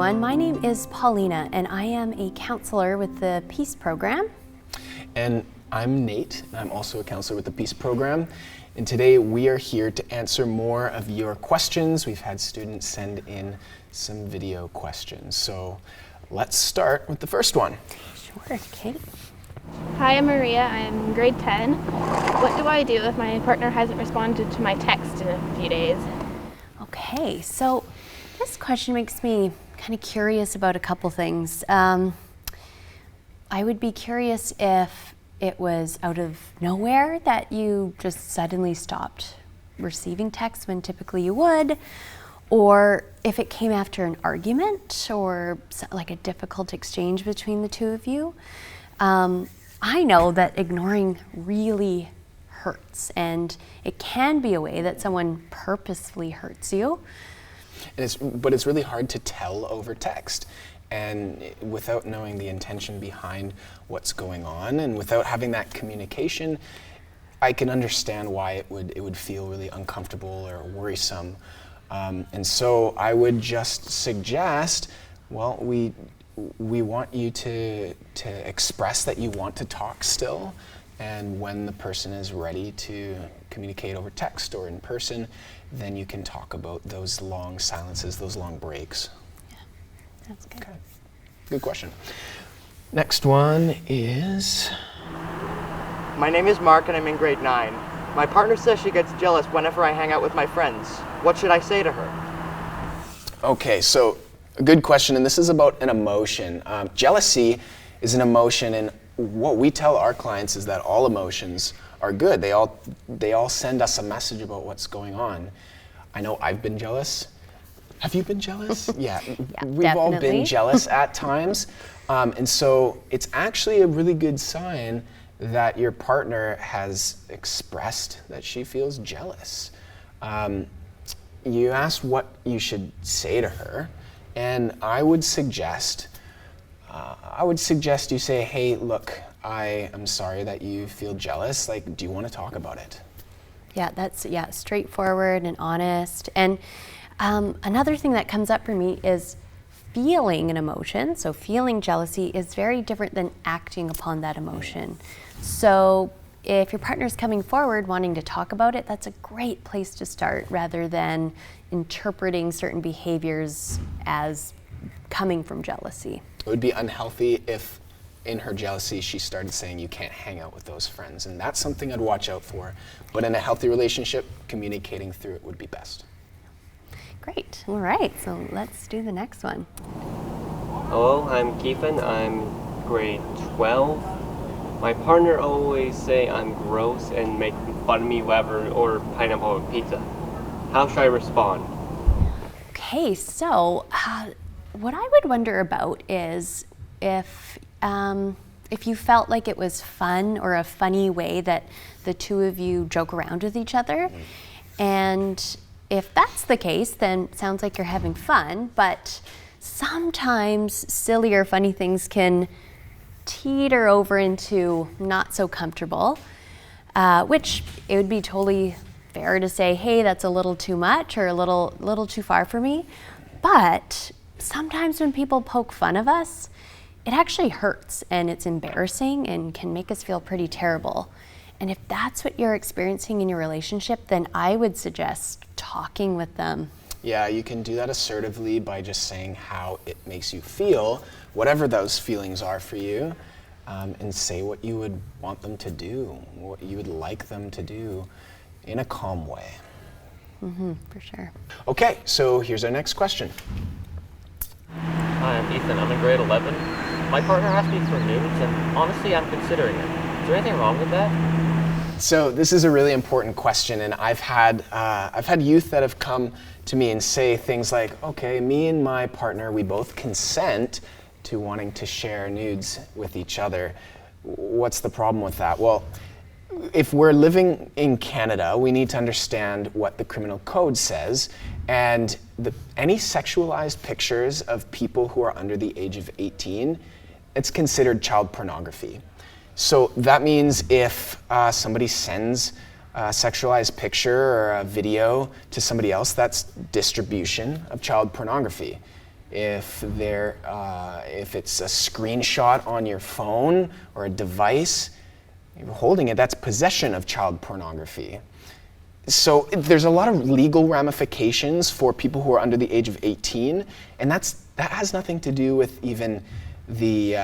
everyone. My name is Paulina, and I am a counselor with the Peace Program. And I'm Nate, and I'm also a counselor with the Peace Program. And today we are here to answer more of your questions. We've had students send in some video questions. So let's start with the first one. Sure, Kate. Hi, I'm Maria. I'm in grade 10. What do I do if my partner hasn't responded to my text in a few days? Okay, so this question makes me kind of curious about a couple things. I would be curious if it was out of nowhere that you just suddenly stopped receiving texts when typically you would, or if it came after an argument or like a difficult exchange between the two of you. I know that ignoring really hurts, and it can be a way that someone purposefully hurts you. But it's really hard to tell over text, and without knowing the intention behind what's going on and without having that communication, I can understand why it would feel really uncomfortable or worrisome. And so I would just suggest, well, we want you to express that you want to talk still, and when the person is ready to communicate over text or in person, then you can talk about those long silences, those long breaks. Yeah, that's good. Okay. Good question. Next one is... My name is Mark and I'm in grade 9. My partner says she gets jealous whenever I hang out with my friends. What should I say to her? Okay, so a good question, and this is about an emotion. Jealousy is an emotion, and what we tell our clients is that all emotions are good. They all send us a message about what's going on. I know I've been jealous. Have you been jealous? Yeah, we've definitely all been jealous at times. And so it's actually a really good sign that your partner has expressed that she feels jealous. You asked what you should say to her, and I would suggest you say, hey, look, I am sorry that you feel jealous. Like, do you want to talk about it? Yeah, that's straightforward and honest. And another thing that comes up for me is feeling an emotion. So feeling jealousy is very different than acting upon that emotion. So if your partner's coming forward wanting to talk about it, that's a great place to start rather than interpreting certain behaviors as coming from jealousy. It would be unhealthy if in her jealousy she started saying you can't hang out with those friends, and that's something I'd watch out for. But in a healthy relationship, communicating through it would be best. Great. All right, so let's do the next one. Hello, I'm Keithan. I'm grade 12. My partner always say I'm gross and make fun of me whenever I order pineapple on pizza. How should I respond? Okay, so what I would wonder about is if you felt like it was fun or a funny way that the two of you joke around with each other. And if that's the case, then it sounds like you're having fun, but sometimes silly or funny things can teeter over into not so comfortable, which it would be totally fair to say, hey, that's a little too much or a little too far for me. But sometimes when people poke fun of us, it actually hurts and it's embarrassing and can make us feel pretty terrible. And if that's what you're experiencing in your relationship, then I would suggest talking with them. Yeah, you can do that assertively by just saying how it makes you feel, whatever those feelings are for you, and say what you would want them to do, what you would like them to do in a calm way. For sure. Okay, so here's our next question. Hi, I'm Ethan. I'm in grade 11. My partner asked me for nudes, and honestly, I'm considering it. Is there anything wrong with that? So this is a really important question, and I've had youth that have come to me and say things like, okay, me and my partner, we both consent to wanting to share nudes with each other. What's the problem with that? Well, if we're living in Canada, we need to understand what the criminal code says, and any sexualized pictures of people who are under the age of 18, it's considered child pornography. So that means if somebody sends a sexualized picture or a video to somebody else, that's distribution of child pornography. if it's a screenshot on your phone or a device, you're holding it, that's possession of child pornography. So there's a lot of legal ramifications for people who are under the age of 18, and that has nothing to do with even the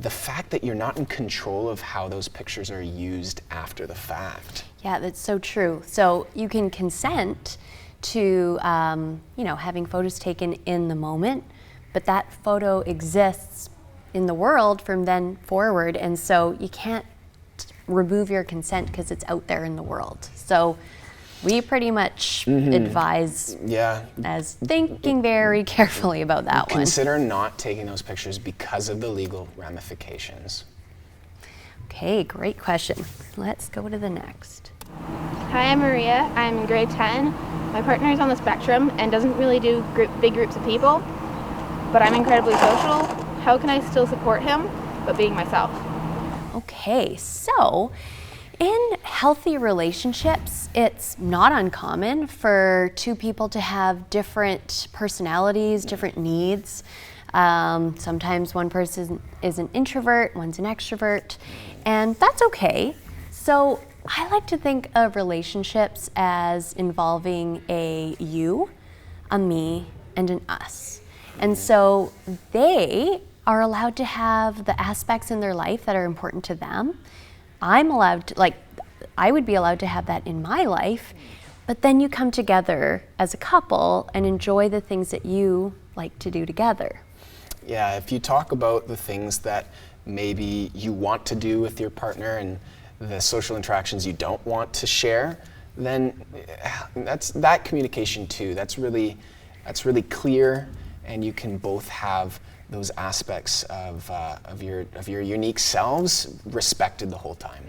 fact that you're not in control of how those pictures are used after the fact. Yeah, that's so true. So you can consent to having photos taken in the moment, but that photo exists in the world from then forward, and so you can't remove your consent because it's out there in the world. So we pretty much advise as thinking very carefully about that one. Consider not taking those pictures because of the legal ramifications. Okay, great question. Let's go to the next. Hi, I'm Maria. I'm in grade 10. My partner is on the spectrum and doesn't really do big groups of people, but I'm incredibly social. How can I still support him, but being myself? Okay, so in healthy relationships, it's not uncommon for two people to have different personalities, different needs. Sometimes one person is an introvert, one's an extrovert, and that's okay. So I like to think of relationships as involving a you, a me, and an us. And so they are allowed to have the aspects in their life that are important to them. I'm allowed to, I would be allowed to have that in my life, but then you come together as a couple and enjoy the things that you like to do together. Yeah, if you talk about the things that maybe you want to do with your partner and the social interactions you don't want to share, then that's that communication too. That's really clear, and you can both have those aspects of your unique selves respected the whole time.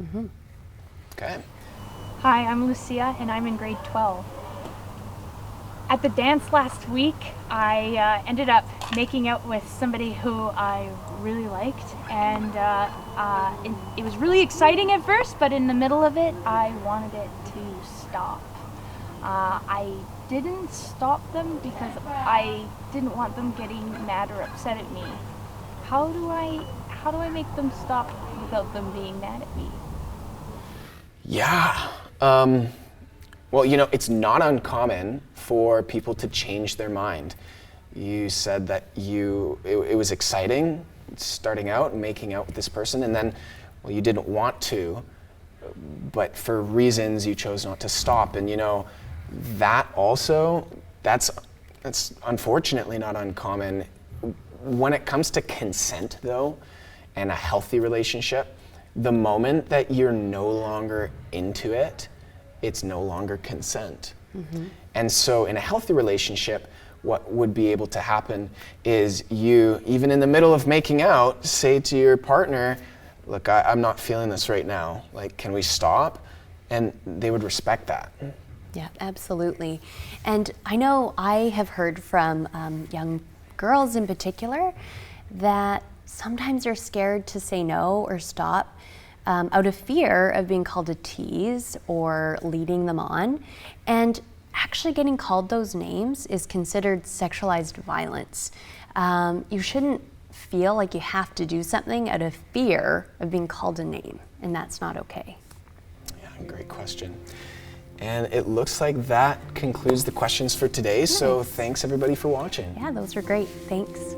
Mm-hmm. Okay. Hi, I'm Lucia and I'm in grade 12. At the dance last week, I ended up making out with somebody who I really liked, and it was really exciting at first, but in the middle of it, I wanted it to stop. I didn't stop them because I didn't want them getting mad or upset at me. How do I make them stop without them being mad at me? Yeah. Well, it's not uncommon for people to change their mind. You said that it was exciting starting out and making out with this person, and then, well, you didn't want to, but for reasons you chose not to stop. And that also, that's unfortunately not uncommon. When it comes to consent, though, and a healthy relationship, the moment that you're no longer into it, it's no longer consent. Mm-hmm. And so in a healthy relationship, what would be able to happen is you, even in the middle of making out, say to your partner, look, I'm not feeling this right now. Can we stop? And they would respect that. Yeah, absolutely. And I know I have heard from young girls in particular that sometimes they're scared to say no or stop out of fear of being called a tease or leading them on. And actually getting called those names is considered sexualized violence. You shouldn't feel like you have to do something out of fear of being called a name, and that's not okay. Yeah, great question. And it looks like that concludes the questions for today, so thanks everybody for watching. Yeah, those were great. Thanks.